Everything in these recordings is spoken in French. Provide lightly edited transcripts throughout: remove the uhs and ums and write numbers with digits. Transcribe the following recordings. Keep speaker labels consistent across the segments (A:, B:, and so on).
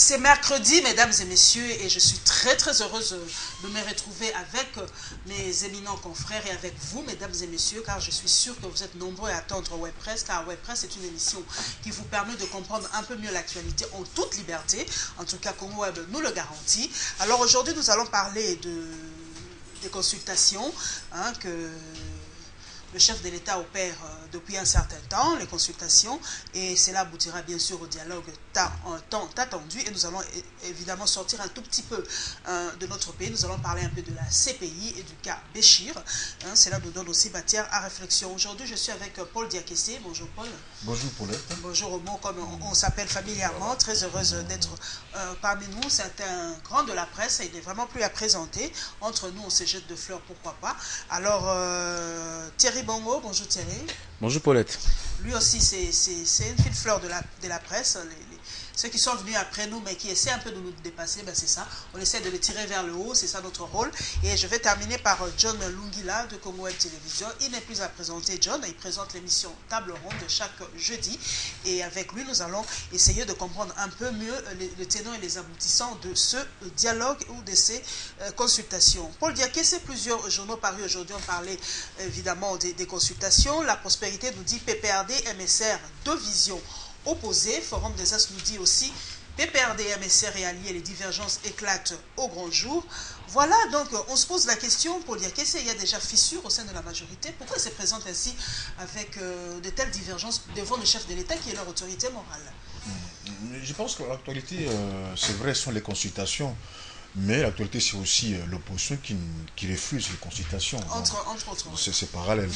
A: C'est mercredi, mesdames et messieurs, et je suis très heureuse de me retrouver avec mes éminents confrères et avec vous, mesdames et messieurs, car je suis sûre que vous êtes nombreux à attendre WebPress, car WebPress est une émission qui vous permet de comprendre un peu mieux l'actualité en toute liberté. En tout cas, Congo Web nous le garantit. Alors aujourd'hui, nous allons parler des consultations que le chef de l'État opère depuis un certain temps, les consultations, et cela aboutira bien sûr au dialogue tant attendu, et nous allons évidemment sortir un tout petit peu de notre pays. Nous allons parler un peu de la CPI et du cas Béchir. Cela nous donne aussi matière à réflexion. Aujourd'hui, je suis avec Paul Diakessé. Bonjour Paul.
B: Bonjour Paulette.
A: Bonjour Omo, comme on s'appelle familièrement. Très heureuse d'être parmi nous. C'est un grand de la presse, et il n'est vraiment plus à présenter. Entre nous, on se jette de fleurs, pourquoi pas. Alors, Thierry Bongo, bonjour Thierry.
C: Bonjour Paulette.
A: Lui aussi, c'est une fine fleur de la presse. Ceux qui sont venus après nous, mais qui essaient un peu de nous dépasser, ben c'est ça. On essaie de les tirer vers le haut, c'est ça notre rôle. Et je vais terminer par John Lungila de Congo Web Télévision. Il n'est plus à présenter John, il présente l'émission Table Ronde chaque jeudi. Et avec lui, nous allons essayer de comprendre un peu mieux les tenants et les aboutissants de ce dialogue ou de ces consultations. Paul Diakessé, plusieurs journaux parus aujourd'hui ont parlé évidemment des consultations. La Prospérité nous dit PPRD, MSR, deux visions opposés. Forum des As nous dit aussi PPRD, MSR et alliés, les divergences éclatent au grand jour. Voilà, donc on se pose la question pour dire qu'il y a déjà fissure au sein de la majorité. Pourquoi ils se présentent ainsi avec de telles divergences devant le chef de l'État qui est leur autorité morale?
B: Je pense que l'actualité, c'est vrai, sont les consultations. Mais l'actualité, c'est aussi l'opposition qui refuse les consultations.
A: Entre autres.
B: C'est parallèle.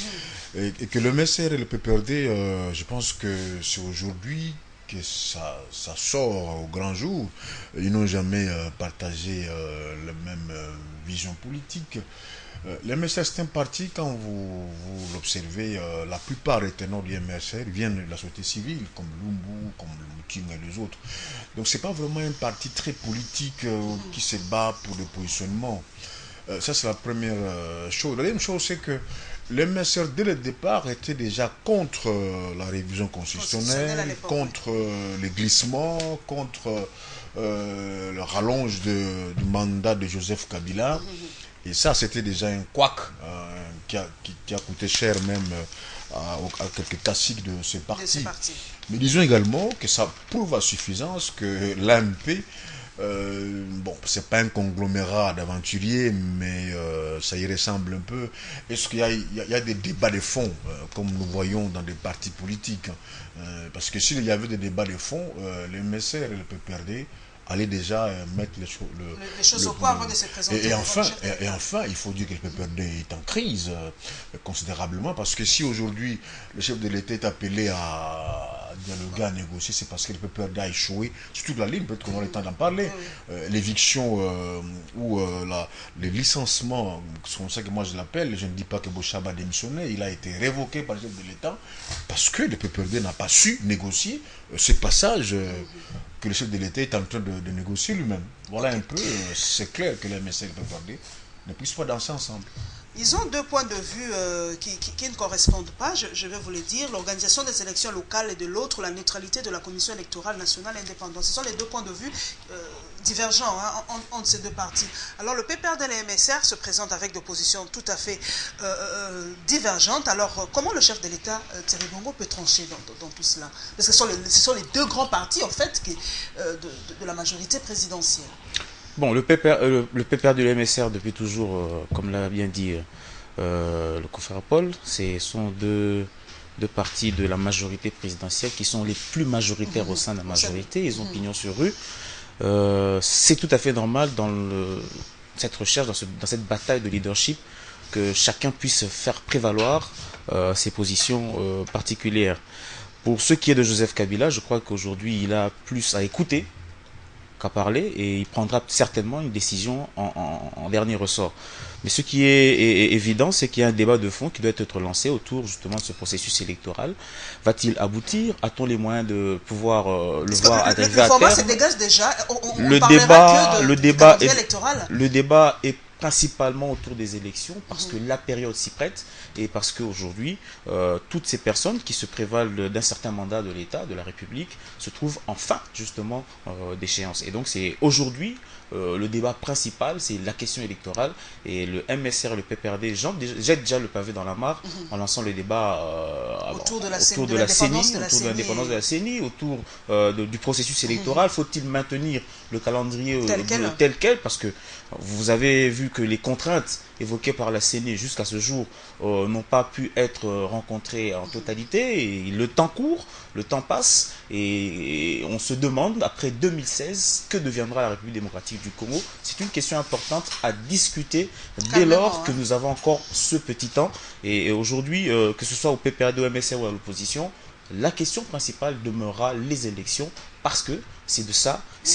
B: Et que le MSR et le PPRD, je pense que c'est aujourd'hui que ça sort au grand jour. Ils n'ont jamais partagé la même vision politique. Le MSR, c'est un parti, quand vous l'observez, la plupart des tenants du MSR viennent de la société civile, comme Lumbu, comme Mouting et les autres. Donc c'est pas vraiment un parti très politique qui se bat pour le positionnement. Ça, c'est la première chose. La deuxième chose, c'est que le MSR, dès le départ, était déjà contre la révision constitutionnelle, contre les glissements, contre le rallonge du mandat de Joseph Kabila. Et ça, c'était déjà un couac qui a coûté cher même à quelques classiques de ce parti. Mais disons également que ça prouve à suffisance que l'AMP, bon, c'est pas un conglomérat d'aventuriers, mais ça y ressemble un peu. Est-ce qu'il y a des débats de fond, comme nous voyons dans des partis politiques, parce que s'il y avait des débats de fond, les MSR et le PPRD aller déjà mettre les
A: choses au point avant de se présenter.
B: Et enfin, il faut dire que le PPRD est en crise considérablement, parce que si aujourd'hui le chef de l'État est appelé à dialoguer, à négocier, c'est parce que le PPRD a échoué sur toute la ligne. Peut-être qu'on aura le temps d'en parler. L'éviction ou les licenciements, c'est comme ça que moi je l'appelle. Je ne dis pas que Bochaba a démissionné, il a été révoqué par le chef de l'État parce que le PPRD n'a pas su négocier ce passage que le chef de l'État est en train de négocier lui-même. Voilà un peu, c'est clair que les MSR et le PPRD ne puissent pas danser ensemble.
A: Ils ont deux points de vue qui ne correspondent pas, je vais vous le dire. L'organisation des élections locales et de l'autre, la neutralité de la Commission électorale nationale indépendante. Ce sont les deux points de vue divergents entre ces deux partis. Alors le PPRD et le MSR se présentent avec des positions tout à fait divergentes. Alors comment le chef de l'État, Thierry Bongo, peut trancher dans tout cela? Parce que ce sont les deux grands partis en fait de la majorité présidentielle.
C: Bon, le PPRD et le MSR, depuis toujours, comme l'a bien dit le confrère Paul, ce sont deux partis de la majorité présidentielle qui sont les plus majoritaires au sein de la majorité. Ils ont pignon sur rue. C'est tout à fait normal dans cette recherche, dans cette bataille de leadership, que chacun puisse faire prévaloir ses positions particulières. Pour ce qui est de Joseph Kabila, je crois qu'aujourd'hui, il a plus à écouter qu'à parler, et il prendra certainement une décision en dernier ressort. Mais ce qui est évident, c'est qu'il y a un débat de fond qui doit être lancé autour justement de ce processus électoral. Va-t-il aboutir? A-t-on les moyens de pouvoir le voir arriver à terme?
A: Se dégage déjà.
C: Le débat est principalement autour des élections, parce que la période s'y prête, et parce qu'aujourd'hui, toutes ces personnes qui se prévalent d'un certain mandat de l'État, de la République, se trouvent en fin, justement, d'échéance. Et donc, c'est aujourd'hui, le débat principal, c'est la question électorale, et le MSR, le PPRD jette déjà le pavé dans la mare en lançant le débat
A: autour de
C: la CENI, autour de l'indépendance de la CENI, autour du processus électoral. Faut-il maintenir le calendrier tel quel, parce que vous avez vu que les contraintes évoquées par la CENI jusqu'à ce jour n'ont pas pu être rencontrées en totalité, et le temps court, le temps passe, et on se demande, après 2016, que deviendra la République démocratique du Congo. C'est une question importante à discuter dès lors que nous avons encore ce petit temps, et aujourd'hui, que ce soit au PPRD, au MSR ou à l'opposition, la question principale demeurera les élections, parce que c'est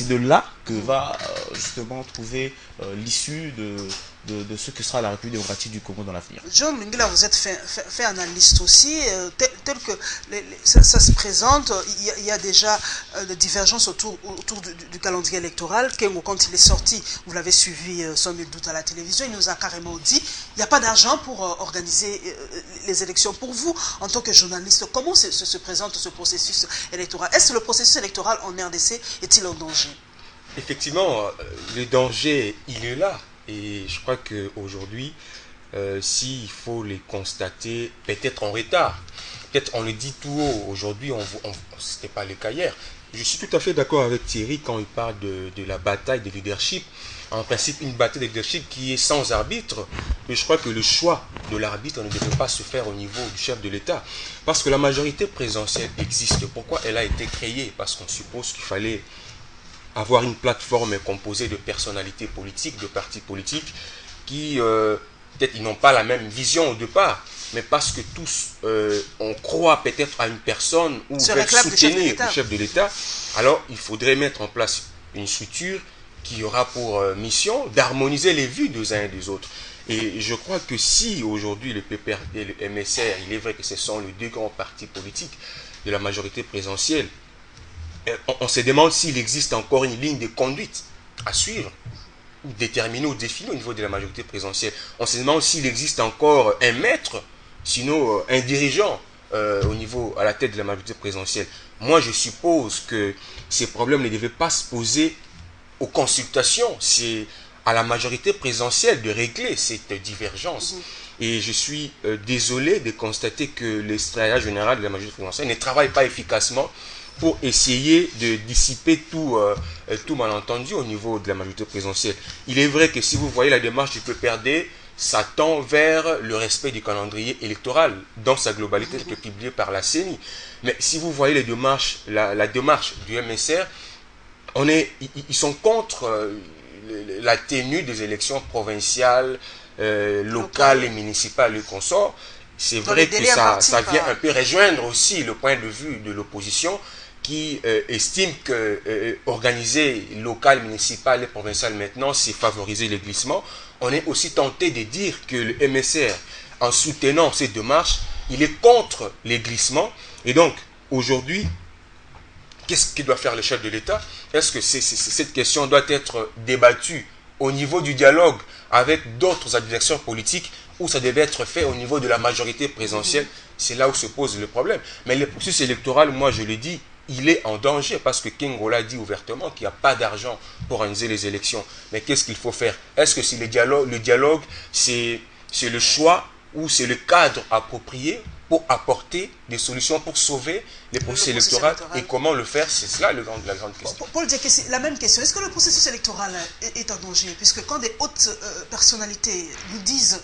C: de là que va justement trouver l'issue de ce que sera la République démocratique du Congo dans l'avenir.
A: John Lingila, vous êtes fait analyste aussi, tel que ça se présente, il y a déjà des divergences autour du calendrier électoral. Kengo, quand il est sorti, vous l'avez suivi sans nul doute à la télévision, il nous a carrément dit il n'y a pas d'argent pour organiser les élections. Pour vous, en tant que journaliste, comment se présente ce processus électoral? Est-ce que le processus électoral en RDC est-il en danger?
D: Effectivement, le danger, il est là. Et je crois qu'aujourd'hui, s'il faut les constater, peut-être en retard, peut-être on le dit tout haut, aujourd'hui, ce n'était pas le cas hier. Je suis tout à fait d'accord avec Thierry quand il parle de la bataille de leadership. En principe, une bataille de leadership qui est sans arbitre. Mais je crois que le choix de l'arbitre ne devrait pas se faire au niveau du chef de l'État. Parce que la majorité présidentielle existe. Pourquoi elle a été créée? Parce qu'on suppose qu'il fallait avoir une plateforme composée de personnalités politiques, de partis politiques, qui peut-être ils n'ont pas la même vision au départ, mais parce que tous on croit peut-être à une personne ou veulent soutenir le chef de l'État, alors il faudrait mettre en place une structure qui aura pour mission d'harmoniser les vues des uns et des autres. Et je crois que si aujourd'hui le PPRD et le MSR, il est vrai que ce sont les deux grands partis politiques de la majorité présidentielle, on se demande s'il existe encore une ligne de conduite à suivre, ou déterminée ou définie au niveau de la majorité présidentielle. On se demande s'il existe encore un maître, sinon un dirigeant à la tête de la majorité présidentielle. Moi, je suppose que ces problèmes ne devaient pas se poser aux consultations. C'est à la majorité présidentielle de régler cette divergence. Et je suis désolé de constater que le secrétariat général de la majorité présidentielle ne travaille pas efficacement pour essayer de dissiper tout malentendu au niveau de la majorité présidentielle. Il est vrai que si vous voyez la démarche du PPRD, ça tend vers le respect du calendrier électoral dans sa globalité qui est publiée par la CENI. Mais si vous voyez la démarche du MSR, ils sont contre la tenue des élections provinciales, locales et municipales et consorts. C'est vrai que ça vient un peu rejoindre aussi le point de vue de l'opposition qui estime que organiser local, municipal et provincial maintenant, c'est favoriser les glissements. On est aussi tenté de dire que le MSR, en soutenant ces démarches, il est contre les glissements. Et donc, aujourd'hui, qu'est-ce que doit faire le chef de l'État? Est-ce que cette question doit être débattue au niveau du dialogue avec d'autres adversaires politiques, ou ça devait être fait au niveau de la majorité présidentielle? C'est là où se pose le problème. Mais le processus électoral, moi je le dis, il est en danger parce que Kengo l'a dit ouvertement qu'il n'y a pas d'argent pour organiser les élections. Mais qu'est-ce qu'il faut faire? Est-ce que c'est le dialogue, c'est le choix ou c'est le cadre approprié pour apporter des solutions pour sauver les processus électoraux, et comment le faire? C'est cela la grande question.
A: Paul Diaké, la même question. Est-ce que le processus électoral est en danger? Puisque quand des hautes personnalités nous disent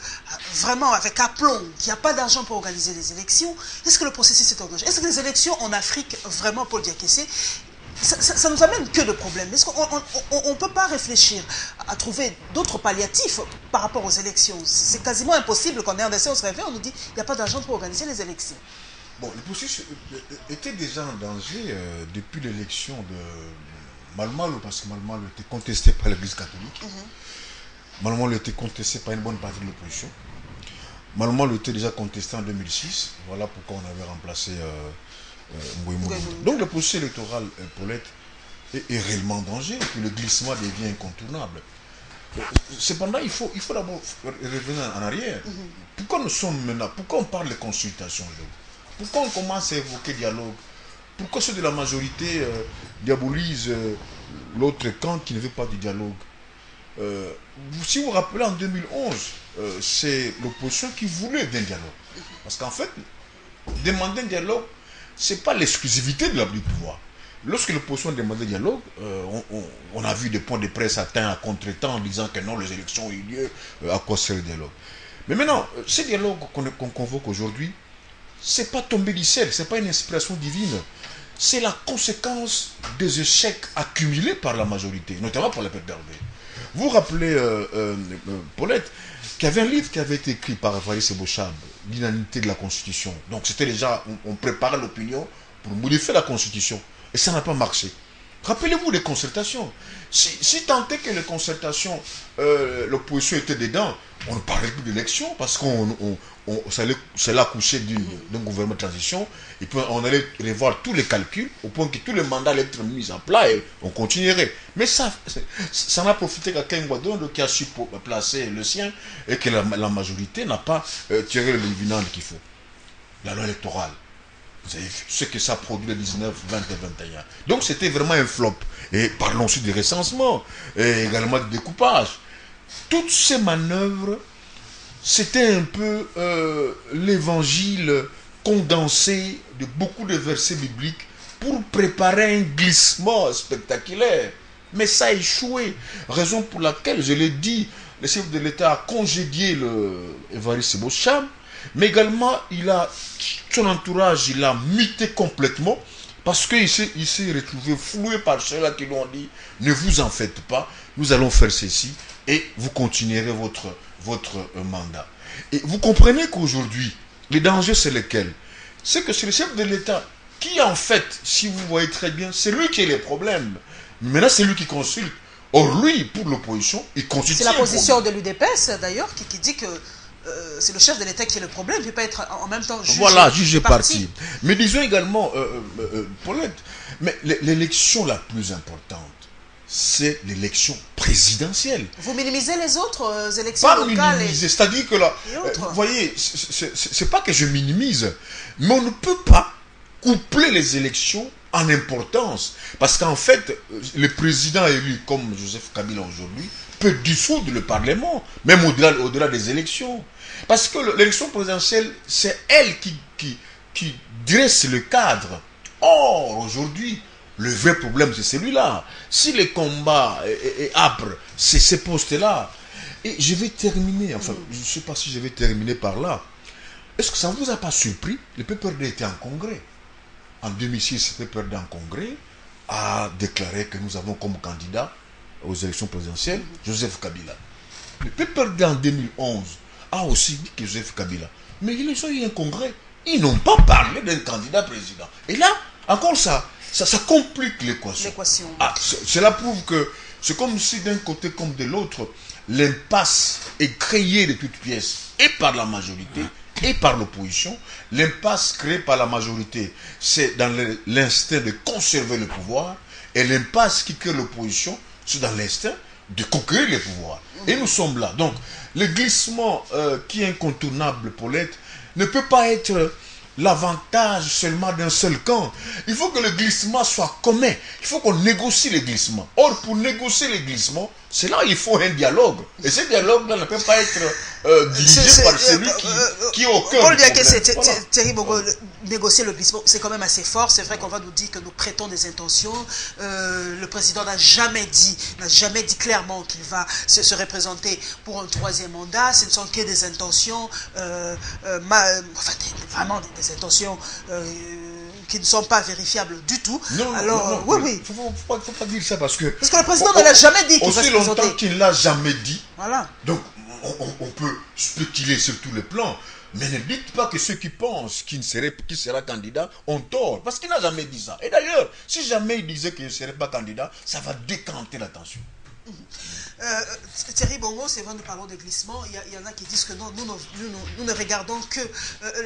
A: vraiment avec aplomb qu'il n'y a pas d'argent pour organiser les élections, est-ce que le processus est en danger? Est-ce que les élections en Afrique, vraiment, Paul Diaké, ça nous amène que de problèmes? Est-ce qu'on ne peut pas réfléchir à trouver d'autres palliatifs par rapport aux élections? C'est quasiment impossible. Quand on est en RDC, on se réveille, on nous dit qu'il n'y a pas d'argent pour organiser les élections.
B: Bon, le processus était déjà en danger depuis l'élection de Malmalo, parce que Malmalo était contesté par l'Église catholique. Malmalo était contesté par une bonne partie de l'opposition. Malmalo était déjà contesté en 2006. Voilà pourquoi on avait remplacé donc le processus électoral, Paulette, est réellement en danger, et puis le glissement devient incontournable. Cependant, il faut d'abord revenir en arrière. Pourquoi nous sommes maintenant, pourquoi on parle de consultation? Pourquoi on commence à évoquer dialogue? Pourquoi ceux de la majorité diabolisent l'autre camp qui ne veut pas du dialogue? Si vous vous rappelez, en 2011, c'est l'opposition qui voulait d'un dialogue. Parce qu'en fait, demander un dialogue, ce n'est pas l'exclusivité du pouvoir. Lorsque l'opposition demandait un dialogue, on a vu des points de presse atteints à contre-temps en disant que non, les élections ont eu lieu, à quoi sert le dialogue? Mais maintenant, ce dialogue qu'on convoque aujourd'hui, ce n'est pas tombé du ciel, ce n'est pas une inspiration divine. C'est la conséquence des échecs accumulés par la majorité, notamment par le PPRD. Vous vous rappelez, Paulette, qu'il y avait un livre qui avait été écrit par Évariste Bochab, L'inanité de la Constitution. Donc c'était déjà, on préparait l'opinion pour modifier la Constitution. Et ça n'a pas marché. Rappelez-vous des concertations. Si tant est que les concertations, l'opposition était dedans, on ne parlait plus d'élection parce qu'on c'est l'accoucher d'un gouvernement de transition. Et puis on allait revoir tous les calculs au point que tous les mandats allaient être mis en plat et on continuerait. Mais ça n'a profité qu'à Ken Guadon qui a su placer le sien et que la majorité n'a pas tiré le dividende qu'il faut. La loi électorale. Vous avez vu ce que ça produit le 19, 20 et 21. Donc c'était vraiment un flop. Et parlons aussi du recensement et également du découpage. Toutes ces manœuvres, c'était un peu l'évangile condensé de beaucoup de versets bibliques pour préparer un glissement spectaculaire. Mais ça a échoué. Raison pour laquelle, je l'ai dit, le chef de l'État a congédié Évariste Bochab. Mais également, son entourage, il a muté complètement parce qu'il s'est retrouvé floué par ceux-là qui lui ont dit ne vous en faites pas, nous allons faire ceci et vous continuerez votre mandat. Et vous comprenez qu'aujourd'hui, le danger c'est lequel? C'est que c'est le chef de l'État qui en fait, si vous voyez très bien, c'est lui qui a les problèmes. Maintenant, c'est lui qui consulte. Or, lui, pour l'opposition, il consulte.
A: C'est la position de l'UDPS d'ailleurs qui dit que c'est le chef de l'État qui est le problème, il ne peut pas être en même temps juge.
B: Voilà, juge parti. Mais disons également, Paulette, mais l'élection la plus importante, c'est l'élection présidentielle.
A: Vous minimisez les autres élections
B: pas
A: locales
B: minimiser, c'est-à-dire que là, vous voyez, c'est pas que je minimise, mais on ne peut pas coupler les élections en importance. Parce qu'en fait, le président élu comme Joseph Kabila aujourd'hui peut dissoudre le Parlement, même au-delà des élections. Parce que l'élection présidentielle, c'est elle qui dresse le cadre. Or, aujourd'hui, le vrai problème, c'est celui-là. Si les combats est âpre, c'est ces postes-là. Et je vais terminer, enfin, je ne sais pas si je vais terminer par là. Est-ce que ça ne vous a pas surpris? Le PPRD était en congrès. En 2006, le PPRD en congrès a déclaré que nous avons comme candidat aux élections présidentielles Joseph Kabila. Le PPRD en 2011 a aussi dit que Joseph Kabila. Mais ils ont eu un congrès. Ils n'ont pas parlé d'un candidat président. Et là, encore ça complique l'équation. Cela prouve que c'est comme si d'un côté comme de l'autre, l'impasse est créée de toutes pièces, et par la majorité, et par l'opposition. L'impasse créée par la majorité, c'est dans l'instinct de conserver le pouvoir, et l'impasse qui crée l'opposition, c'est dans l'instinct de conquérir le pouvoir. Et nous sommes là. Donc, le glissement qui est incontournable, Paulette, ne peut pas être l'avantage seulement d'un seul camp. Il faut que le glissement soit commun. Il faut qu'on négocie les glissements. Or, pour négocier les glissements, c'est là il faut un dialogue. Et ce dialogue-là ne peut pas être dirigé par celui qui est au cœur.
A: On le dit que c'est terrible. Négocier le glissement, c'est quand même assez fort. C'est vrai qu'on va nous dire que nous prêtons des intentions. Le président n'a jamais dit clairement qu'il va se représenter pour un troisième mandat. Ce ne sont que des intentions, vraiment des intentions qui ne sont pas vérifiables du tout.
B: Non,
A: alors,
B: non,
A: oui.
B: Il ne faut pas dire ça parce que
A: le président ne l'a jamais dit qu'il va se présenter.
B: Aussi longtemps qu'il ne l'a jamais dit.
A: Voilà.
B: Donc, on peut spéculer sur tous les plans. Mais ne dites pas que ceux qui pensent qu'il sera candidat ont tort. Parce qu'il n'a jamais dit ça. Et d'ailleurs, si jamais il disait qu'il ne serait pas candidat, ça va décanter l'attention.
A: Thierry Bongo, c'est vrai, nous parlons de glissement. Il y en a qui disent que non, nous ne regardons que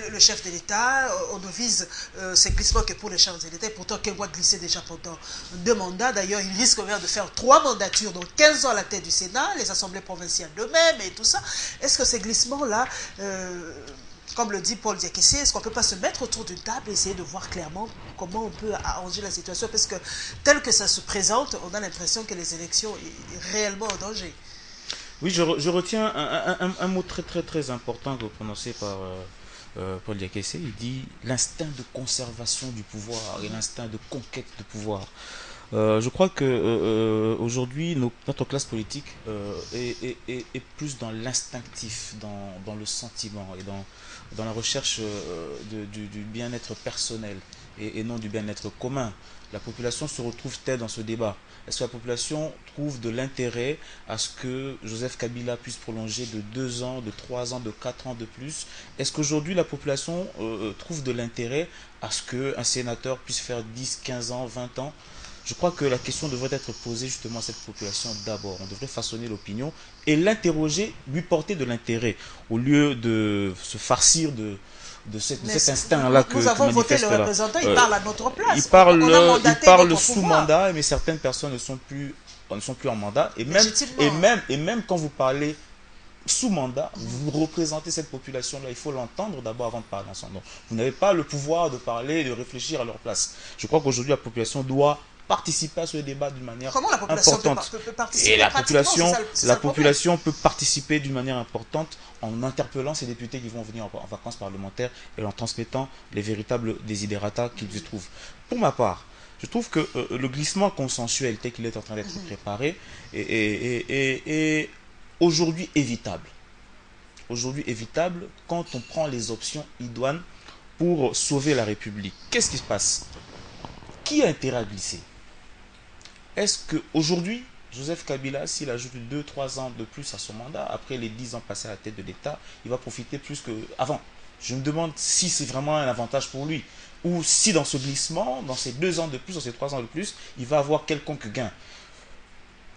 A: le chef de l'État. On ne vise ces glissements que pour les chefs de l'État. Pourtant, qu'elle voit glisser déjà pendant 2 mandats. D'ailleurs, il risque même de faire 3 mandatures, donc 15 ans à la tête du Sénat, les assemblées provinciales d'eux-mêmes et tout ça. Est-ce que ces glissements-là, comme le dit Paul Diakessi, est-ce qu'on ne peut pas se mettre autour d'une table et essayer de voir clairement comment on peut arranger la situation? Parce que tel que ça se présente, on a l'impression que les élections sont réellement en danger.
C: Oui, je retiens un mot très très très important que vous prononcez par Paul Diakessi. Il dit l'instinct de conservation du pouvoir et l'instinct de conquête de pouvoir. Je crois que aujourd'hui notre classe politique est plus dans l'instinctif, dans le sentiment et dans la recherche du bien-être personnel et non du bien-être commun. La population se retrouve-t-elle dans ce débat? Est-ce que la population trouve de l'intérêt à ce que Joseph Kabila puisse prolonger de 2 ans, de 3 ans, de 4 ans de plus? Est-ce qu'aujourd'hui la population trouve de l'intérêt à ce qu'un sénateur puisse faire 10, 15 ans, 20 ans? Je crois que la question devrait être posée justement à cette population d'abord. On devrait façonner l'opinion et l'interroger, lui porter de l'intérêt, au lieu de se farcir de cet instinct-là que
A: nous avons voté le
C: là.
A: représentant, il parle à notre place.
C: Il parle sous mandat, mais certaines personnes ne sont plus en mandat. Et même quand vous parlez sous mandat, vous représentez cette population-là. Il faut l'entendre d'abord avant de parler en son nom. Vous n'avez pas le pouvoir de parler, de réfléchir à leur place. Je crois qu'aujourd'hui, la population doit participer à ce débat d'une manière importante.
A: Comment la population peut participer?
C: Et la population peut participer d'une manière importante en interpellant ces députés qui vont venir en vacances parlementaires et en transmettant les véritables desiderata qu'ils y trouvent. Pour ma part, je trouve que le glissement consensuel tel qu'il est en train d'être préparé est aujourd'hui évitable. Aujourd'hui évitable quand on prend les options idoines pour sauver la République. Qu'est-ce qui se passe? Qui a intérêt à glisser? Est-ce qu'aujourd'hui, Joseph Kabila, s'il ajoute 2-3 ans de plus à son mandat, après les 10 ans passés à la tête de l'État, il va profiter plus qu'avant? Je me demande si c'est vraiment un avantage pour lui. Ou si dans ce glissement, dans ces 2 ans de plus, dans ces 3 ans de plus, il va avoir quelconque gain.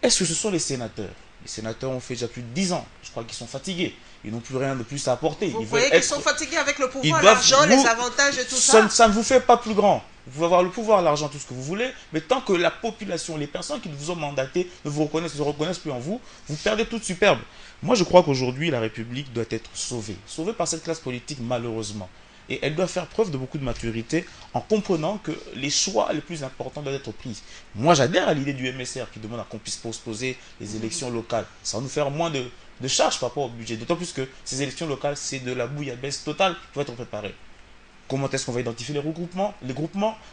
C: Est-ce que ce sont les sénateurs? Les sénateurs ont fait déjà plus de 10 ans. Je crois qu'ils sont fatigués. Ils n'ont plus rien de plus à apporter.
A: Vous voyez qu'ils sont fatigués avec le pouvoir, l'argent, les avantages et tout ça?
C: Ça ne vous fait pas plus grand. Vous pouvez avoir le pouvoir, l'argent, tout ce que vous voulez, mais tant que la population, les personnes qui vous ont mandaté ne vous reconnaissent plus en vous, vous perdez toute superbe. Moi, je crois qu'aujourd'hui, la République doit être sauvée. Sauvée par cette classe politique, malheureusement. Et elle doit faire preuve de beaucoup de maturité en comprenant que les choix les plus importants doivent être pris. Moi, j'adhère à l'idée du MSR qui demande qu'on puisse postposer les élections locales. Ça va nous faire moins de charges par rapport au budget. D'autant plus que ces élections locales, c'est de la bouillabaisse totale qui va être préparée. Comment est-ce qu'on va identifier les groupements?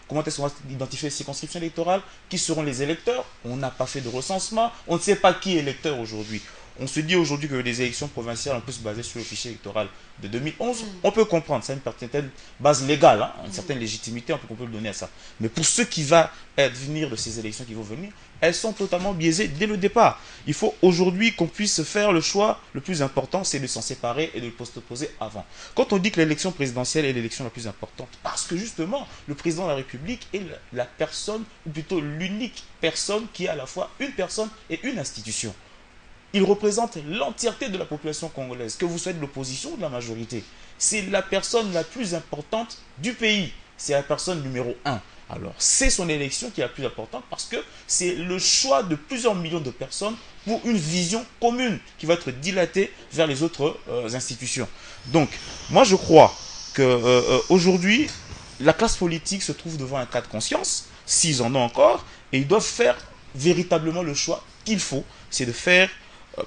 C: Comment est-ce qu'on va identifier les circonscriptions électorales? Qui seront les électeurs? On n'a pas fait de recensement. On ne sait pas qui est électeur aujourd'hui. On se dit aujourd'hui que les élections provinciales, on peut se baser sur le fichier électoral de 2011. On peut comprendre, ça a une certaine base légale, une certaine légitimité, on peut le donner à ça. Mais pour ce qui va advenir de ces élections qui vont venir, elles sont totalement biaisées dès le départ. Il faut aujourd'hui qu'on puisse faire le choix. Le plus important, c'est de s'en séparer et de le postposer avant. Quand on dit que l'élection présidentielle est l'élection la plus importante, parce que justement, le président de la République est la personne, ou plutôt l'unique personne qui est à la fois une personne et une institution. Il représente l'entièreté de la population congolaise, que vous soyez de l'opposition ou de la majorité. C'est la personne la plus importante du pays. C'est la personne numéro 1. Alors, c'est son élection qui est la plus importante parce que c'est le choix de plusieurs millions de personnes pour une vision commune qui va être dilatée vers les autres institutions. Donc, moi je crois qu'aujourd'hui, la classe politique se trouve devant un cas de conscience, s'ils en ont encore, et ils doivent faire véritablement le choix qu'il faut, c'est de faire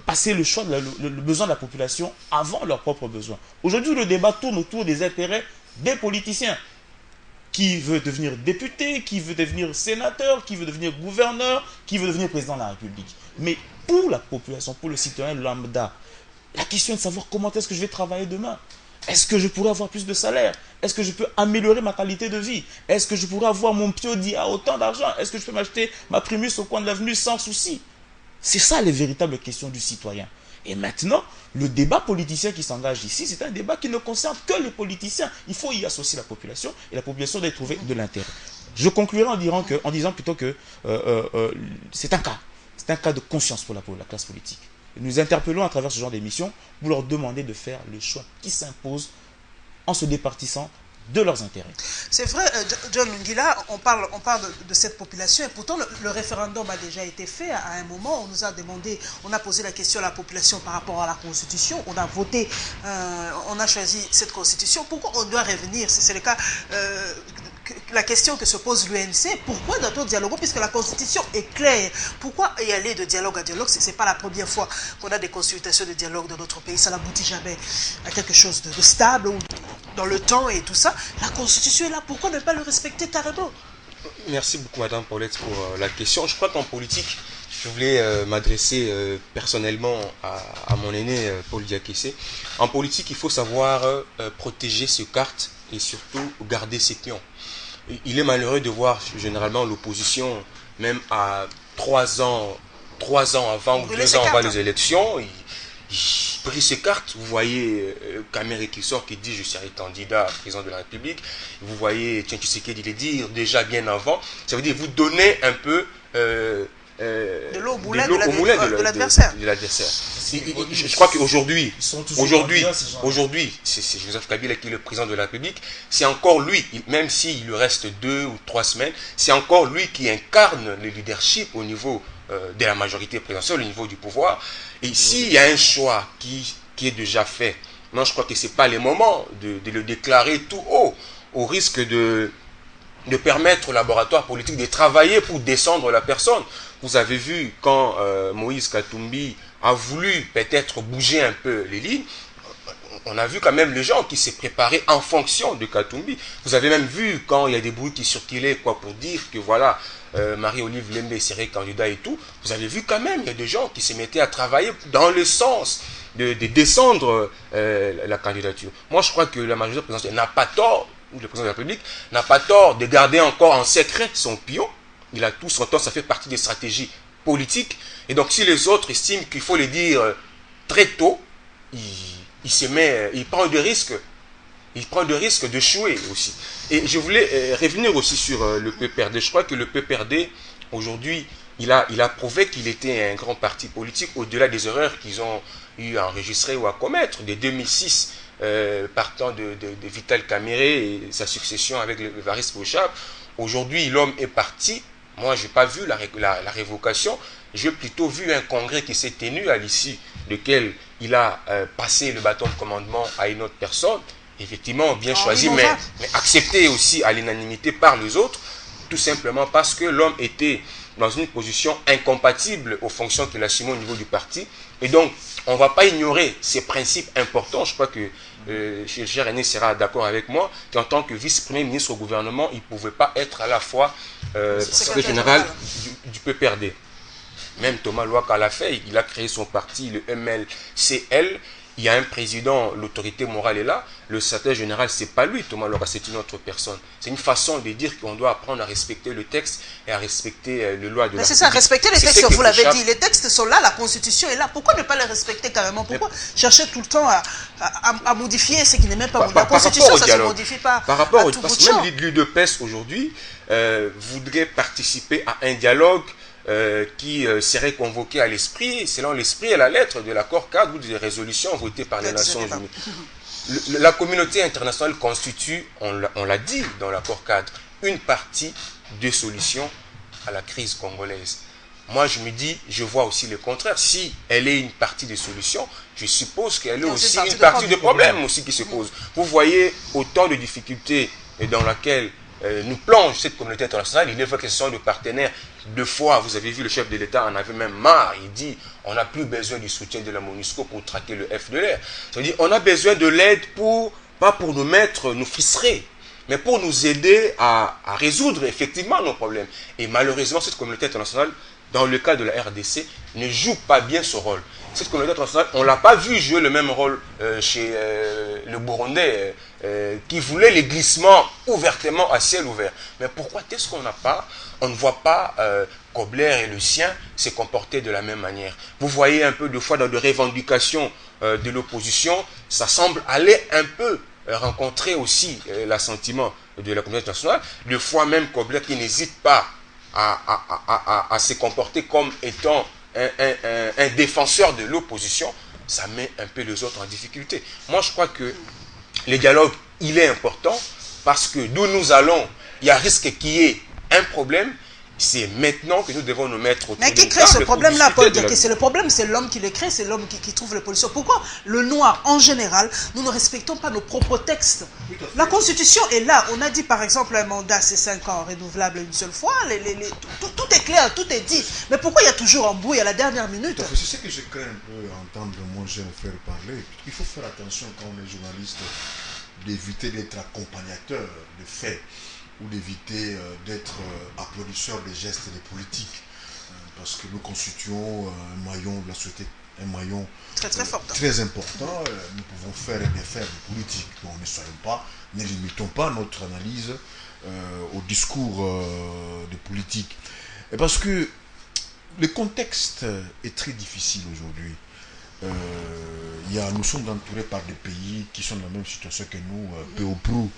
C: passer le choix, le besoin de la population avant leurs propres besoins. Aujourd'hui, le débat tourne autour des intérêts des politiciens. Qui veut devenir député, qui veut devenir sénateur, qui veut devenir gouverneur, qui veut devenir président de la République. Mais pour la population, pour le citoyen lambda, la question est de savoir comment est-ce que je vais travailler demain. Est-ce que je pourrais avoir plus de salaire? Est-ce que je peux améliorer ma qualité de vie? Est-ce que je pourrais avoir mon Piodi à autant d'argent? Est-ce que je peux m'acheter ma Primus au coin de l'avenue sans souci? C'est ça les véritables questions du citoyen. Et maintenant, le débat politicien qui s'engage ici, c'est un débat qui ne concerne que les politiciens. Il faut y associer la population et la population doit y trouver de l'intérêt. Je conclurai en disant plutôt que c'est un cas. c'est un cas de conscience pour la classe politique. Et nous interpellons à travers ce genre d'émission pour leur demander de faire les choix qui s'imposent en se départissant de leurs intérêts.
A: C'est vrai, John Lungila, on parle de cette population et pourtant le référendum a déjà été fait à un moment. On nous a demandé, on a posé la question à la population par rapport à la Constitution. On a voté, on a choisi cette Constitution. Pourquoi on doit revenir? C'est le cas, la question que se pose l'UNC. Pourquoi doit-on dialoguer puisque la Constitution est claire? Pourquoi y aller de dialogue à dialogue? Ce n'est pas la première fois qu'on a des consultations de dialogue dans notre pays. Ça n'aboutit jamais à quelque chose de stable ou dans le temps et tout ça. La Constitution est là, pourquoi ne pas le respecter carrément?
D: Merci beaucoup Madame Paulette pour la question. Je crois qu'en politique, je voulais m'adresser personnellement à mon aîné Paul Diakessé. En politique, il faut savoir protéger ses cartes et surtout garder ses pions. Il est malheureux de voir généralement l'opposition, même à 3 ans avant ou 2 ans avant les élections, il brise ses cartes. Vous voyez Kamere qui sort, qui dit je serai candidat à président de la République. Vous voyez Tiens Tshisekedi le dire déjà bien avant. Ça veut dire vous donnez un peu
A: de l'eau au moulin de l'adversaire.
D: Je crois qu'aujourd'hui, c'est Joseph Kabila qui est le président de la République. C'est encore lui, même s'il lui reste 2 ou 3 semaines, c'est encore lui qui incarne le leadership au niveau de la majorité présidentielle, au niveau du pouvoir. Et s'il y a un choix qui est déjà fait, moi je crois que ce n'est pas le moment de le déclarer tout haut, au risque de permettre au laboratoire politique de travailler pour descendre la personne. Vous avez vu quand Moïse Katumbi a voulu peut-être bouger un peu les lignes, on a vu quand même les gens qui s'est préparés en fonction de Katumbi. Vous avez même vu quand il y a des bruits qui circulaient pour dire que voilà, Marie-Olive Lembe serait candidat et tout. Vous avez vu quand même, il y a des gens qui se mettaient à travailler dans le sens de descendre la candidature. Moi, je crois que la majorité présidentielle n'a pas tort, ou le président de la République n'a pas tort de garder encore en secret son pion. Il a tout son temps, ça fait partie des stratégies politiques. Et donc, si les autres estiment qu'il faut le dire très tôt, il prend de risques. Il prend de risques d'échouer aussi. Et je voulais revenir aussi sur le PPRD. Je crois que le PPRD, aujourd'hui, il a prouvé qu'il était un grand parti politique au-delà des erreurs qu'ils ont eu à enregistrer ou à commettre. Dès 2006, partant de Vital Kamerhe et sa succession avec le Varis Bouchab, aujourd'hui, l'homme est parti. Moi, je n'ai pas vu la révocation. J'ai plutôt vu un congrès qui s'est tenu à l'issue duquel il a passé le bâton de commandement à une autre personne. Effectivement, bien choisi, mais accepté aussi à l'unanimité par les autres, tout simplement parce que l'homme était dans une position incompatible aux fonctions qu'il assumait au niveau du parti. Et donc, on ne va pas ignorer ces principes importants. Je crois que le cher René sera d'accord avec moi, qu'en tant que vice-premier ministre au gouvernement, il ne pouvait pas être à la fois secrétaire général du PPRD. Même Thomas Louaka l'a fait, il a créé son parti, le MLCL. Il y a un président, l'autorité morale est là. Le secrétaire général, ce n'est pas lui, Thomas Louaka, c'est une autre personne. C'est une façon de dire qu'on doit apprendre à respecter le texte et à respecter les lois de la République.
A: C'est ça, respecter les textes, vous l'avez dit. Les textes sont là, la Constitution est là. Pourquoi ne pas les respecter carrément? Pourquoi chercher tout le temps à modifier ce qui n'est même pas modifié? La Constitution, ça ne se modifie pas.
D: Par rapport au parce que même l'UDPS aujourd'hui voudrait participer à un dialogue qui serait convoqué à l'esprit, selon l'esprit et la lettre de l'accord cadre ou des résolutions votées par les Nations Unies. La communauté internationale constitue, on l'a dit dans l'accord cadre, une partie des solutions à la crise congolaise. Moi, je me dis, je vois aussi le contraire. Si elle est une partie des solutions, je suppose qu'elle est aussi une partie des problèmes aussi qui se posent. Vous voyez autant de difficultés dans lesquelles nous plonge cette communauté internationale. Il est vrai que ce sont des partenaires. 2 fois, vous avez vu, le chef de l'État en avait même marre. Il dit, on n'a plus besoin du soutien de la MONUSCO pour traquer le FDLR. Ça veut dire, on a besoin de l'aide pas pour nous frustrer, mais pour nous aider à résoudre effectivement nos problèmes. Et malheureusement, cette communauté internationale, dans le cas de la RDC, ne joue pas bien ce rôle. Cette communauté internationale, on ne l'a pas vu jouer le même rôle chez le Burundais, qui voulait les glissements ouvertement à ciel ouvert. Mais pourquoi est-ce on ne voit pas Kobler et le sien se comporter de la même manière? Vous voyez un peu de fois dans des revendications de l'opposition, ça semble aller un peu rencontrer aussi l'assentiment de la communauté internationale. Des fois même Kobler qui n'hésite pas à se comporter comme étant un défenseur de l'opposition, ça met un peu les autres en difficulté. Moi, je crois que le dialogue, il est important parce que d'où nous allons, il y a risque qu'il y ait un problème. C'est maintenant que nous devons nous mettre autour.
A: Mais qui crée ce problème-là, Paul Diaké? C'est le problème, c'est l'homme qui le crée, c'est l'homme qui trouve les pollutions. Pourquoi le noir, en général, nous ne respectons pas nos propres textes? La Constitution est là. On a dit, par exemple, un mandat, c'est 5 ans, renouvelable une seule fois. Tout est clair, tout est dit. Mais pourquoi il y a toujours embrouille à la dernière minute?
B: C'est ce que je crains un peu entendre mon jeune frère parler. Il faut faire attention quand on est journaliste, d'éviter d'être accompagnateur de faits ou d'éviter d'être applaudisseur des gestes des politiques. Parce que nous constituons un maillon de la société, un maillon très important. Nous pouvons faire et défaire des politiques. Donc ne limitons pas notre analyse au discours des politiques. Et parce que le contexte est très difficile aujourd'hui. Nous sommes entourés par des pays qui sont dans la même situation que nous, peu ou prou,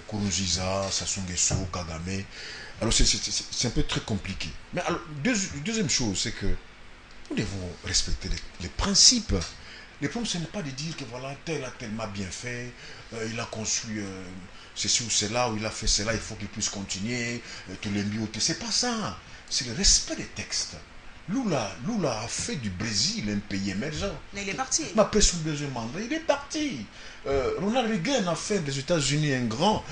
B: Nkurunziza, Sassou Nguesso, Kagame. Alors c'est un peu très compliqué. Mais alors, deuxième chose, c'est que nous devons respecter les principes. Le problème, ce n'est pas de dire que voilà, tel a tellement bien fait, il a construit ceci ou cela, ou il a fait cela, il faut qu'il puisse continuer, tous les mieux. C'est pas ça. C'est le respect des textes. Lula a fait du Brésil un pays émergent.
A: Mais il est parti.
B: Mais après son deuxième mandat, il est parti. Ronald Reagan a fait des États-Unis un grand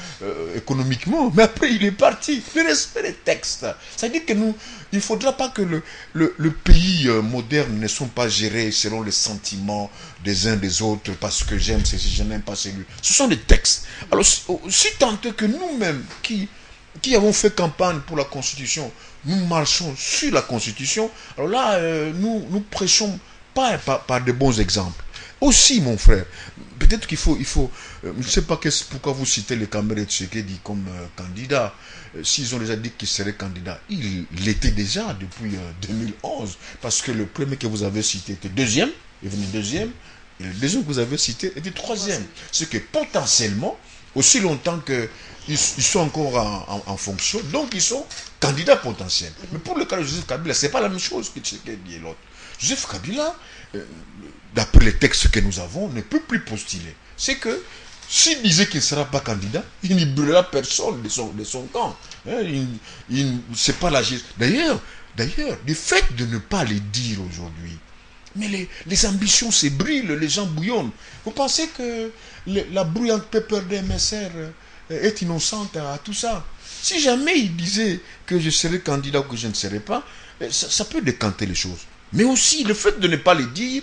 B: économiquement, mais après il est parti. Le respect des textes. Ça veut dire que il ne faudra pas que le pays moderne ne soit pas géré selon les sentiments des uns des autres, parce que j'aime ceci, je n'aime pas celui. Ce sont des textes. Alors, si tant est que nous-mêmes, qui avons fait campagne pour la Constitution, nous marchons sur la Constitution, alors là, nous prêchons pas par de bons exemples. Aussi, mon frère, peut-être qu'il faut je ne sais pas pourquoi vous citez le Cameroun Tshisekedi comme candidat. S'ils ont déjà dit qu'il serait candidat, il l'était déjà depuis 2011, parce que le premier que vous avez cité était deuxième, il venait deuxième, et le deuxième que vous avez cité était troisième. C'est que potentiellement, aussi longtemps qu'ils sont encore en fonction, donc ils sont candidats potentiels. Mais pour le cas de Joseph Kabila, ce n'est pas la même chose que Tshisekedi et l'autre. Joseph Kabila, d'après les textes que nous avons, ne peut plus postuler. C'est que s'il disait qu'il ne sera pas candidat, il n'y brûlera personne de son camp. C'est pas la gestion. D'ailleurs, du fait de ne pas les dire aujourd'hui, mais les ambitions s'ébruitent, les gens bouillonnent. Vous pensez que la brouillante peur des MSR est innocente à tout ça? Si jamais il disait que je serai candidat ou que je ne serai pas, ça peut décanter les choses. Mais aussi, le fait de ne pas les dire,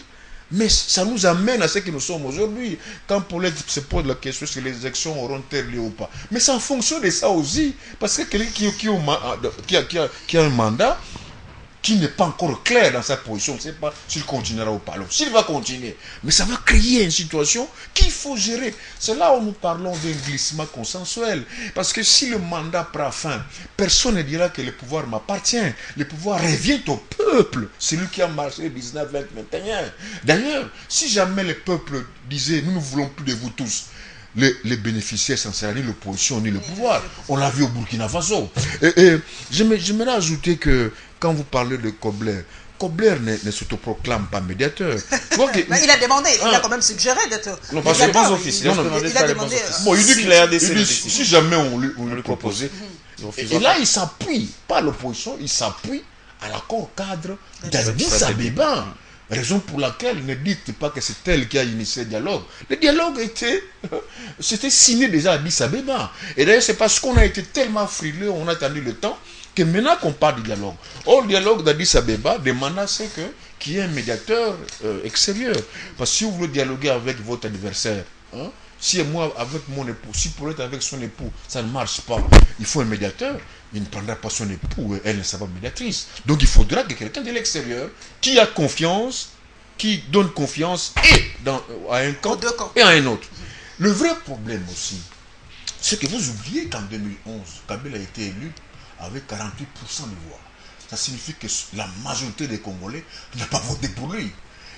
B: mais ça nous amène à ce que nous sommes aujourd'hui. Quand Paulette se pose la question si les élections auront-elles lieu ou pas. Mais c'est en fonction de ça aussi. Parce que quelqu'un qui a un mandat, qui n'est pas encore clair dans sa position, on ne sait pas s'il continuera ou pas. Alors, s'il va continuer, mais ça va créer une situation qu'il faut gérer. C'est là où nous parlons d'un glissement consensuel. Parce que si le mandat prend fin, personne ne dira que le pouvoir m'appartient. Le pouvoir revient au peuple, celui qui a marché 19, 20, 21. D'ailleurs, si jamais le peuple disait, nous ne voulons plus de vous tous, les bénéficiaires s'en seraient ni l'opposition ni le pouvoir. On l'a vu au Burkina Faso. Et j'aimerais ajouter que quand vous parlez de Kobler ne s'autoproclame pas médiateur.
A: Il a demandé, il a quand même suggéré d'être.
C: Non, pas sur les bons officiers.
A: Il a demandé.
B: Bon, il dit qu'il a si jamais on lui proposait. Et là, il s'appuie, pas l'opposition, il s'appuie à l'accord cadre d'Addis Abeba. Raison pour laquelle ne dites pas que c'est elle qui a initié le dialogue. Le dialogue c'était signé déjà à Addis Abeba. Et d'ailleurs, c'est parce qu'on a été tellement frileux, on a attendu le temps, que maintenant qu'on parle du dialogue. Or, le dialogue d'Addis Abeba demande à ce qu'il y ait un médiateur extérieur. Parce que si vous voulez dialoguer avec votre adversaire, si moi avec mon époux, si pour être avec son époux, ça ne marche pas, il faut un médiateur. Il ne prendra pas son époux, elle ne sera pas médiatrice. Donc il faudra que quelqu'un de l'extérieur qui a confiance, qui donne confiance à un camp et à un autre. Le vrai problème aussi, c'est que vous oubliez qu'en 2011, Kabila a été élu avec 48% de voix. Ça signifie que la majorité des Congolais n'a pas voté pour lui.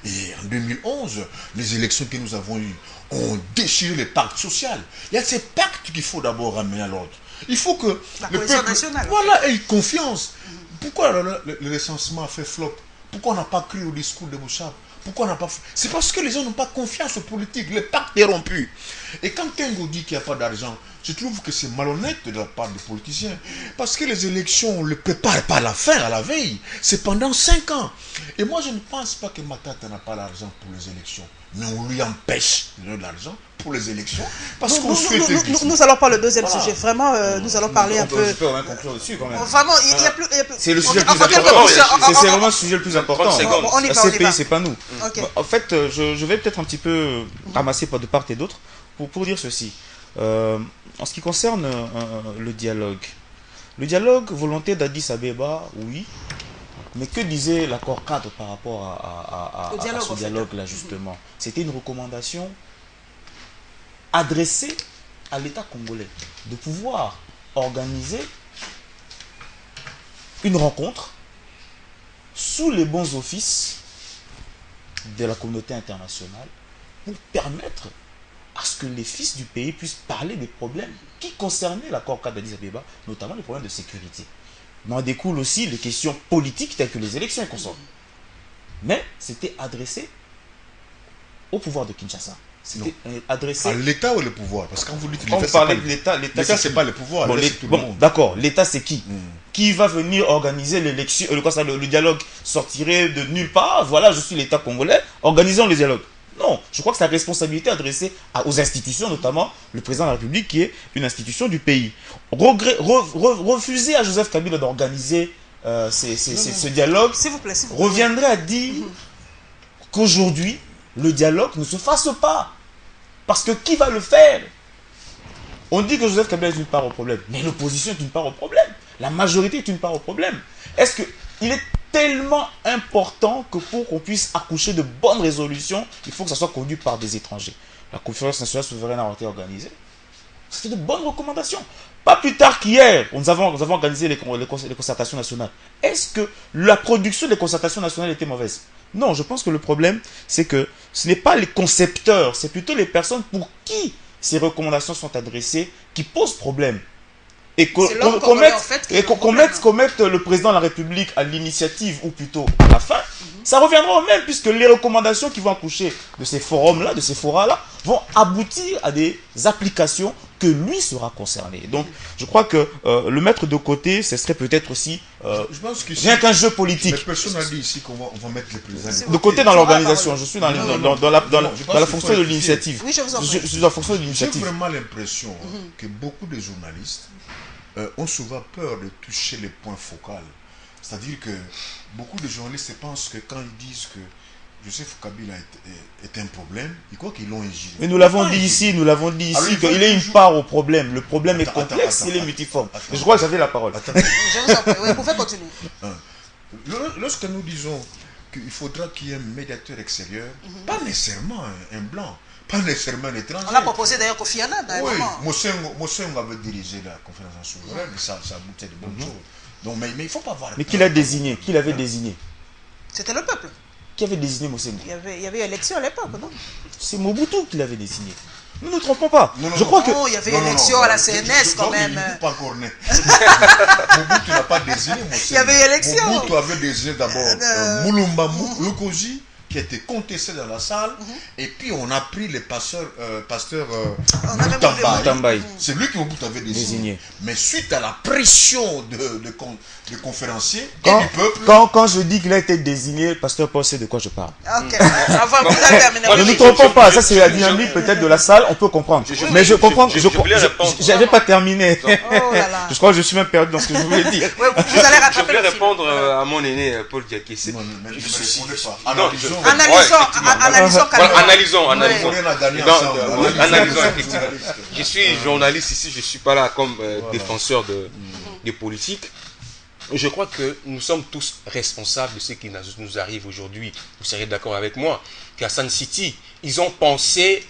B: Et en 2011, les élections que nous avons eues ont déchiré le pacte social. Il y a ces pactes qu'il faut d'abord ramener à l'ordre. Il faut que
A: le peuple ait
B: confiance. Pourquoi le recensement a fait flop? Pourquoi on n'a pas cru au discours de Bouchard? Pourquoi on n'a pas fait? C'est parce que les gens n'ont pas confiance aux politiques. Le pacte est rompu. Et quand Tengo dit qu'il n'y a pas d'argent, je trouve que c'est malhonnête de la part des politiciens. Parce que les élections, on ne les prépare pas à la fin, à la veille. C'est pendant 5 ans. Et moi, je ne pense pas que Matata n'a pas l'argent pour les élections. Mais on lui empêche de donner de l'argent pour les élections. Parce qu'on souhaite...
A: Nous allons pas le deuxième sujet. Vraiment, nous allons parler un peu...
C: Je peux conclure dessus quand même.
A: Vraiment, il y a plus...
C: C'est le sujet le plus important. C'est vraiment le sujet le plus important.
A: On y va, on y
C: CPI,
A: va.
C: c'est pas nous.
A: Ok.
C: En fait, je vais peut-être un petit peu ramasser de part et d'autre pour dire ceci. En ce qui concerne le dialogue, volonté d'Addis Abeba, oui. Mais que disait l'accord cadre par rapport à ce dialogue-là, justement? C'était une recommandation adressée à l'État congolais de pouvoir organiser une rencontre sous les bons offices de la communauté internationale pour permettre à ce que les fils du pays puissent parler des problèmes qui concernaient l'accord cadre d'Addis Abeba, notamment les problèmes de sécurité. Mais en découlent aussi les questions politiques telles que les élections et consorts. Mais c'était adressé au pouvoir de Kinshasa. C'était adressé
B: à l'État ou le pouvoir? Parce que quand vous dites
C: on parlait de l'État.
B: L'État, c'est pas le pouvoir.
C: Bon, d'accord, l'État c'est qui? Qui va venir organiser l'élection? Le dialogue sortirait de nulle part. Voilà, je suis l'État congolais, organisons le dialogue. Non, je crois que c'est la responsabilité adressée aux institutions, notamment le président de la République, qui est une institution du pays. Refuser à Joseph Kabila d'organiser ce dialogue
A: S'il vous plaît.
C: reviendrait à dire qu'aujourd'hui, le dialogue ne se fasse pas. Parce que qui va le faire? On dit que Joseph Kabila est une part au problème, mais l'opposition est une part au problème. La majorité est une part au problème. Est-ce qu'il est tellement important que pour qu'on puisse accoucher de bonnes résolutions, il faut que ça soit conduit par des étrangers? La conférence nationale souveraine a été organisée. C'était de bonnes recommandations. Pas plus tard qu'hier, nous avons organisé les concertations nationales. Est-ce que la production des concertations nationales était mauvaise? Non, je pense que le problème, c'est que ce n'est pas les concepteurs, c'est plutôt les personnes pour qui ces recommandations sont adressées qui posent problème. Et qu'on mette le président de la République à l'initiative ou plutôt à la fin, ça reviendra au même, puisque les recommandations qui vont accoucher de ces forums-là, de ces forats-là, vont aboutir à des applications que lui sera concerné. Donc, je crois que le mettre de côté, ce serait peut-être aussi rien qu'un jeu politique.
B: Mais personne n'a dit ici qu'on va mettre les présidents
C: de côté dans l'organisation. Je suis dans la fonction de l'initiative.
A: Oui, je vous en prie.
C: Je suis dans la fonction de l'initiative.
B: J'ai vraiment l'impression que beaucoup de journalistes ont souvent peur de toucher les points focaux. C'est-à-dire que beaucoup de journalistes pensent que quand ils disent que Joseph Kabila est un problème, ils croient qu'ils l'ont injurié.
C: Mais nous l'avons dit ici, qu'il est une part au problème. Le problème est complexe, il est multiforme. Je crois que j'avais la parole.
A: Je vous en prie, oui, vous pouvez continuer.
B: Lorsque nous disons qu'il faudra qu'il y ait un médiateur extérieur, pas nécessairement un blanc, pas nécessairement un étranger.
A: On l'a proposé d'ailleurs Kofi Annan.
B: Oui, Mosengo avait dirigé la conférence souveraine, et ça aboutit de bonnes choses. Donc, mais il ne faut pas voir...
C: Mais qui l'a désigné? Qui l'avait désigné?
A: C'était le peuple.
C: Qui avait désigné Mosengo?
A: Il y avait élection à l'époque, non?
C: C'est Mobutu qui l'avait désigné. Nous ne nous trompons pas.
A: Je crois que... il y avait élection à la CNS quand même.
B: Mobutu n'est pas encore né. Mobutu n'a pas désigné Mosengo.
A: Il y avait élection.
B: Mobutu avait désigné d'abord Mulumba Lukozi, qui était contesté dans la salle, et puis on a pris le pasteur Mutambaye. C'est lui qui Mobutu avait désigné. Mais suite à la pression de conférenciers et du peuple...
C: Quand je dis qu'il a été désigné, le pasteur Paul sait de quoi je parle.
A: Ok, ne
C: nous trompons pas, ça c'est la dynamique peut-être de la salle, on peut comprendre. Mais je comprends, je n'avais pas terminé. Je crois que je suis même perdu dans ce que je voulais dire.
D: Je voulais répondre à mon aîné Paul Diakessé. Analysons. Effectivement. Je suis journaliste ici, je ne suis pas là comme défenseur des politiques. Je crois que nous sommes tous responsables de ce qui nous arrive aujourd'hui. Vous serez d'accord avec moi qu'à Sun City, ils ont pensé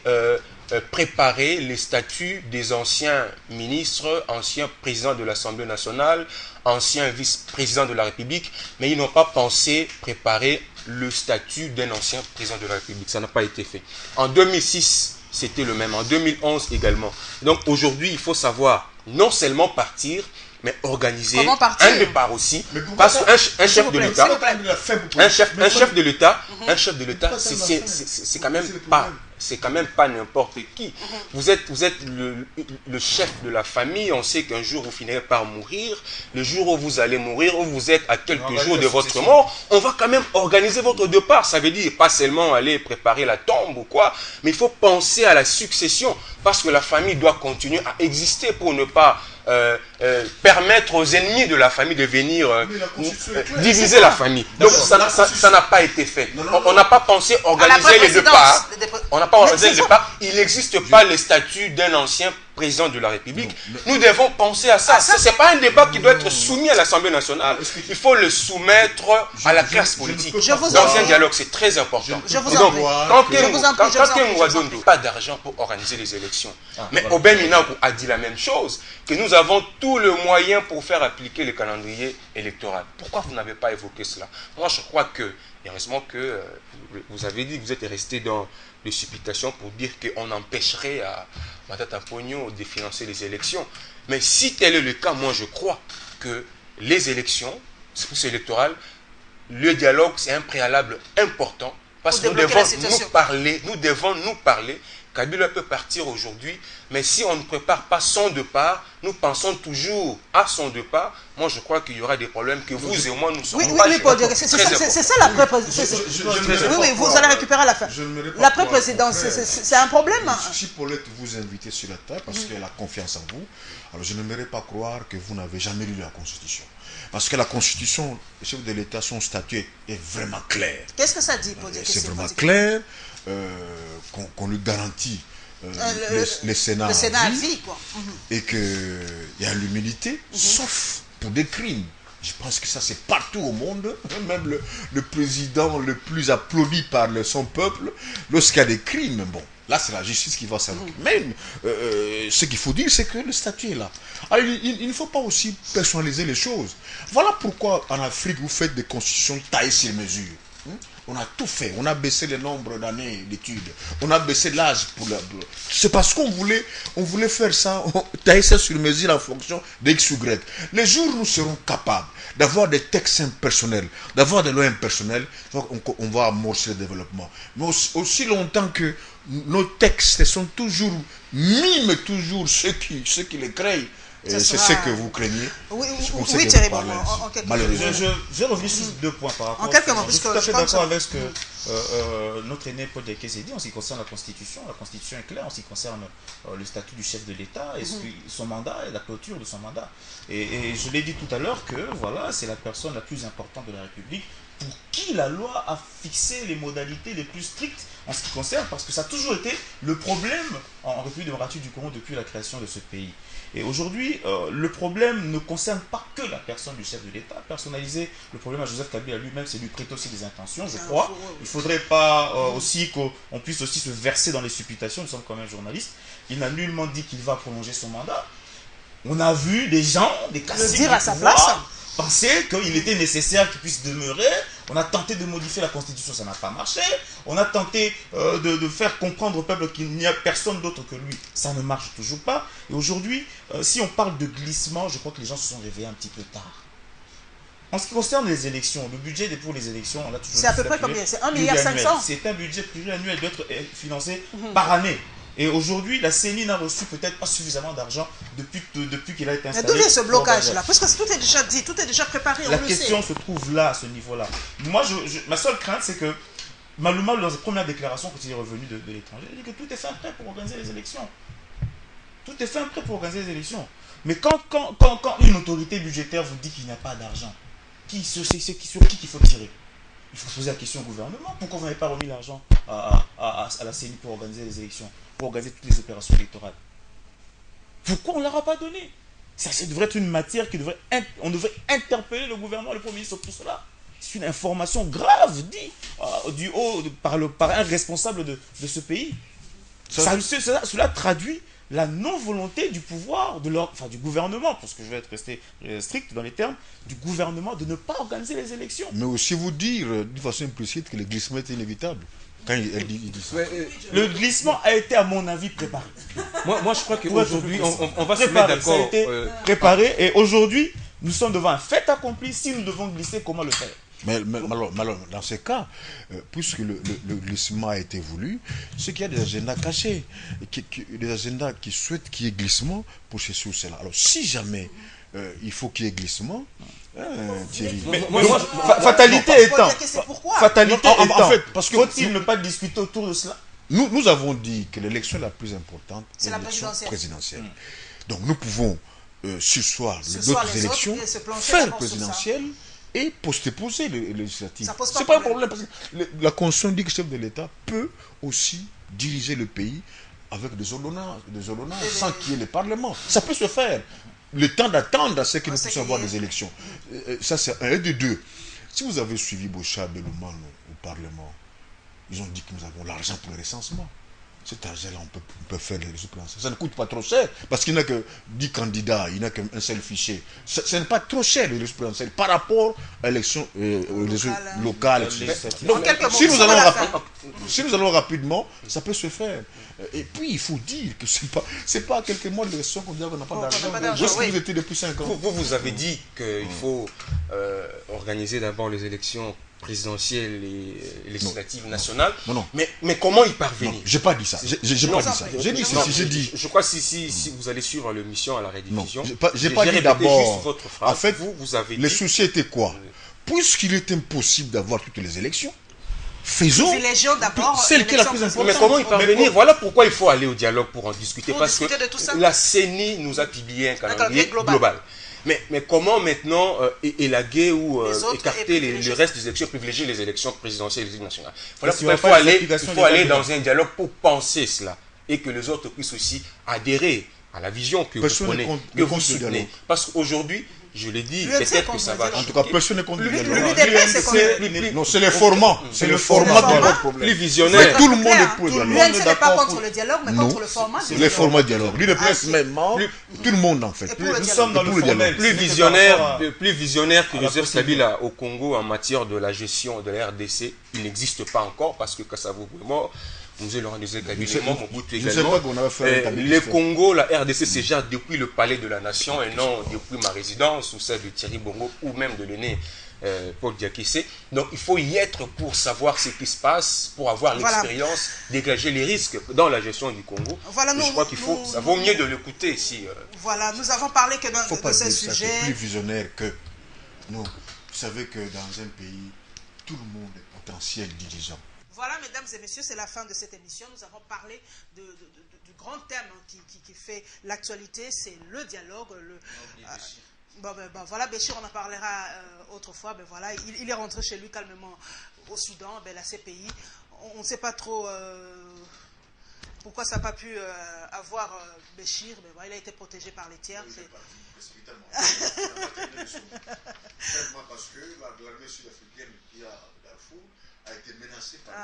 D: préparer les statuts des anciens ministres, anciens présidents de l'Assemblée nationale, anciens vice-présidents de la République, mais ils n'ont pas pensé préparer le statut d'un ancien président de la République. Ça n'a pas été fait. En 2006, c'était le même. En 2011 également. Donc aujourd'hui, il faut savoir non seulement partir, mais organiser
A: Comment partir?
D: un départ aussi.
B: Mais pourquoi
D: Parce qu'un chef de l'État, un chef de l'État, c'est quand même pas. C'est quand même pas n'importe qui. Vous êtes le chef de la famille. On sait qu'un jour vous finirez par mourir. Le jour où vous allez mourir, où vous êtes à quelques jours de votre mort, on va quand même organiser votre départ. Ça veut dire pas seulement aller préparer la tombe ou quoi, mais il faut penser à la succession parce que la famille doit continuer à exister pour ne pas permettre aux ennemis de la famille de venir diviser la famille. Donc ça n'a pas été fait. On n'a pas pensé organiser les départs. On n'a pas organisé les départs. Il n'existe pas le statut d'un ancien président de la République. Nous devons penser à ça. Ce n'est pas un débat qui doit être soumis à l'Assemblée nationale. Il faut le soumettre à la classe politique. Dans un dialogue, c'est très important.
A: Je vous en prie.
D: Quand Mouadondo pas d'argent pour organiser les élections, mais Aubin Minakou a dit la même chose, que nous avons tout le moyen pour faire appliquer le calendrier électoral. Pourquoi vous n'avez pas évoqué cela? Moi, je crois que, heureusement que vous avez dit que vous êtes resté dans les supputations pour dire qu'on empêcherait à Matata Pogno de financer les élections. Mais si tel est le cas, moi je crois que les élections, c'est électoral, le dialogue c'est un préalable important parce que nous devons nous parler. Kabila peut partir aujourd'hui, mais si on ne prépare pas son départ, nous pensons toujours à son départ. Moi, je crois qu'il y aura des problèmes que vous et moi, nous sommes pas.
A: Oui, Paul, c'est ça la pré-présidence. Oui, vous allez récupérer à la fin. La pré-présidence, c'est un problème.
B: Si Paulette vous invite sur la table parce qu'elle a confiance en vous, alors je n'aimerais pas croire que vous n'avez jamais lu la Constitution. Parce que la Constitution, le chef de l'État, son statut est vraiment clair.
A: Qu'est-ce que ça dit, Paul?
B: C'est vraiment clair. Qu'on lui garantit le Sénat à vie,
A: quoi.
B: Et qu'il y a l'humilité, sauf pour des crimes. Je pense que ça c'est partout au monde, même le président le plus applaudi par son peuple, lorsqu'il y a des crimes, bon, là c'est la justice qui va s'en occuper. Mais ce qu'il faut dire, c'est que le statut est là. Alors, il ne faut pas aussi personnaliser les choses. Voilà pourquoi en Afrique vous faites des constitutions taillées sur mesure. On a tout fait, on a baissé le nombre d'années d'études, on a baissé l'âge pour la... C'est parce qu'on voulait faire ça, tailler ça sur mesure en fonction d'X ou Y. Les jours où nous serons capables d'avoir des textes impersonnels, d'avoir des lois impersonnelles, on va amorcer le développement. Mais aussi longtemps que nos textes sont toujours, miment toujours ceux qui les créent, c'est ce que vous craignez.
A: Oui, Thierry,
C: malheureusement. Je vais revenir sur 2 points par rapport. Je suis tout à fait d'accord avec ce que notre aîné Paul Dekes dit en ce qui concerne la Constitution. La Constitution est claire en ce qui concerne le statut du chef de l'État et son mandat et la clôture de son mandat. Et je l'ai dit tout à l'heure que voilà, c'est la personne la plus importante de la République pour qui la loi a fixé les modalités les plus strictes en ce qui concerne, parce que ça a toujours été le problème en République démocratique du Congo depuis la création de ce pays. Et aujourd'hui, le problème ne concerne pas que la personne du chef de l'État. Personnaliser le problème à Joseph Kabila lui-même, c'est lui prêter aussi des intentions, je crois. Il ne faudrait pas aussi qu'on puisse aussi se verser dans les supputations. Nous sommes quand même journalistes. Il n'a nullement dit qu'il va prolonger son mandat. On a vu des gens, des caciques
A: dire à sa place,
C: penser qu'il était nécessaire qu'il puisse demeurer. On a tenté de modifier la Constitution, ça n'a pas marché. On a tenté de faire comprendre au peuple qu'il n'y a personne d'autre que lui. Ça ne marche toujours pas. Et aujourd'hui, si on parle de glissement, je crois que les gens se sont réveillés un petit peu tard. En ce qui concerne les élections, le budget pour les élections, on a toujours...
A: C'est à peu près combien? C'est 1,5 milliard.
C: C'est un budget pluriannuel, il doit être financé par année. Et aujourd'hui, la CENI n'a reçu peut-être pas suffisamment d'argent depuis qu'il a été installé.
A: Mais d'où vient ce blocage-là? Parce que tout est déjà dit, tout est déjà préparé, on le sait.
C: La question se trouve là, à ce niveau-là. Moi, ma seule crainte, c'est que Malouma, dans ses premières déclarations, quand il est revenu de l'étranger, il dit que tout est fait prêt pour organiser les élections. Tout est fait prêt pour organiser les élections. Mais quand une autorité budgétaire vous dit qu'il n'y a pas d'argent, sur qui qu'il faut tirer? Il faut poser la question au gouvernement. Pourquoi vous n'avez pas remis l'argent à la CENI pour organiser les élections, pour organiser toutes les opérations électorales? Pourquoi on ne leur a pas donné? Ça devrait être une matière on devrait interpeller le gouvernement, le Premier ministre sur tout cela. C'est une information grave dit du haut par un responsable de ce pays. Cela traduit la non-volonté du pouvoir, du gouvernement, parce que je vais rester strict dans les termes, du gouvernement de ne pas organiser les élections.
B: Mais aussi vous dire, d'une façon implicite, que le glissement est inévitable. Quand elle dit, il dit ça.
C: Le glissement a été, à mon avis, préparé.
D: Moi, je crois qu'aujourd'hui, on va se mettre
C: Ça a
D: d'accord.
C: été préparé et aujourd'hui, nous sommes devant un fait accompli. Si nous devons glisser, comment le faire?
B: Mais alors, dans ces cas, puisque le glissement a été voulu, c'est qu'il y a des agendas cachés, des agendas qui souhaitent qu'il y ait glissement pour ceci ou cela. Alors, si jamais il faut qu'il y ait glissement, Thierry.
C: Fatalité étant. Fatalité
B: En
C: étant.
B: fait, parce que
C: faut-il ne pas discuter autour de cela?
B: nous avons dit que l'élection la plus importante,
A: c'est la
B: l'élection
A: présidentielle.
B: Donc, nous pouvons, ce soir,
A: soir,
B: d'autres
A: les
B: élections,
A: autres, et se plancher
B: faire
A: d'abord sur ça.
B: présidentielle et poster les législatives.
A: Ça pose pas
B: C'est pas un
A: problème.
B: problème parce que la Constitution dit que le chef de l'État peut aussi diriger le pays avec des ordonnances sans qu'il y ait le Parlement. Ça peut se faire. Le temps d'attendre à ce que nous puissions avoir des élections. Ça, c'est un. Et de deux, si vous avez suivi Bouchard de Louman au Parlement, ils ont dit que nous avons l'argent pour le recensement. Cet argent-là, on peut faire les suppléances. Ça ne coûte pas trop cher, parce qu'il n'y a que 10 candidats, il n'y a qu'un seul fichier. Ce n'est pas trop cher, les suppléances, par rapport à l'élection locale, etc. Donc, si nous allons rapidement, ça peut se faire. Et puis, il faut dire que c'est pas quelques mois de l'élection qu'on dit qu'on n'a pas d'argent. Où est-ce que vous étiez depuis 5 ans?
D: Vous avez dit qu'il faut organiser d'abord les élections présidentielles et législatives nationales.
B: Non.
D: Mais comment y parvenir?
B: Non, j'ai pas dit ça. J'ai pas dit ça. J'ai dit ceci, j'ai dit.
D: Je crois que si vous allez suivre l'émission à la rediffusion,
B: j'ai pas dit d'abord.
D: Votre phrase.
B: En fait,
D: vous avez dit.
B: le souci était quoi? Puisqu'il est impossible d'avoir toutes les élections, faisons celle qui est la plus importante.
D: Mais comment y parvenir? Voilà pourquoi il faut aller au dialogue pour en discuter. Parce que
A: de tout ça.
D: la CENI nous a publié un calendrier global. Mais comment maintenant élaguer ou écarter le reste des élections, privilégier les élections présidentielles et nationales? Voilà pourquoi il faut aller dans un dialogue pour penser cela et que les autres puissent aussi adhérer à la vision que vous prenez, que vous soutenez. Parce qu'aujourd'hui, je l'ai dit, peut-être que ça va.
B: En tout cas, personne n'est contre le dialogue.
A: Non,
B: c'est les formats. C'est le format qui pose problème.
D: Plus visionnaire.
B: Tout le monde est pour le dialogue.
A: L'UNC n'est pas contre le dialogue, mais contre le format.
B: Les formats de dialogue. L'UDPS même, tout le monde en fait.
C: Nous sommes dans le formel.
D: Plus visionnaire que Joseph Kabila au Congo en matière de la gestion de la RDC, il n'existe pas encore parce que Kassavou est mort. Nous Laurent Kabila est mort, Mobutu également. Le Congo, la RDC se gère depuis le palais de la nation et non depuis ma résidence ou celle de Thierry Bongo ou même de l'aîné Paul Diakité. Donc il faut y être pour savoir ce qui se passe, pour avoir l'expérience, dégager les risques dans la gestion du Congo. Je crois qu'il faut, ça vaut mieux de l'écouter si.
A: Voilà, nous avons parlé que de ce sujet.
B: C'est plus visionnaire que nous. Vous savez que dans un pays, tout le monde est potentiel dirigeant.
A: Voilà, mesdames et messieurs, c'est la fin de cette émission. Nous avons parlé du grand thème qui fait l'actualité, c'est le dialogue. Voilà, Béchir, on en parlera autrefois. Voilà, il est rentré chez lui calmement au Soudan, la CPI. On ne sait pas trop pourquoi ça n'a pas pu avoir Béchir. Il a été protégé par les tiers.
B: Tellement parce que l'armée sud-africaine qui a Darfour a été menacée par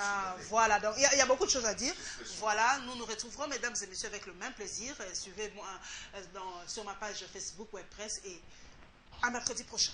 A: voilà, donc il y a beaucoup de choses à dire. Voilà, nous nous retrouverons, mesdames et messieurs, avec le même plaisir. Suivez-moi sur ma page Facebook Web Presse et à mercredi prochain.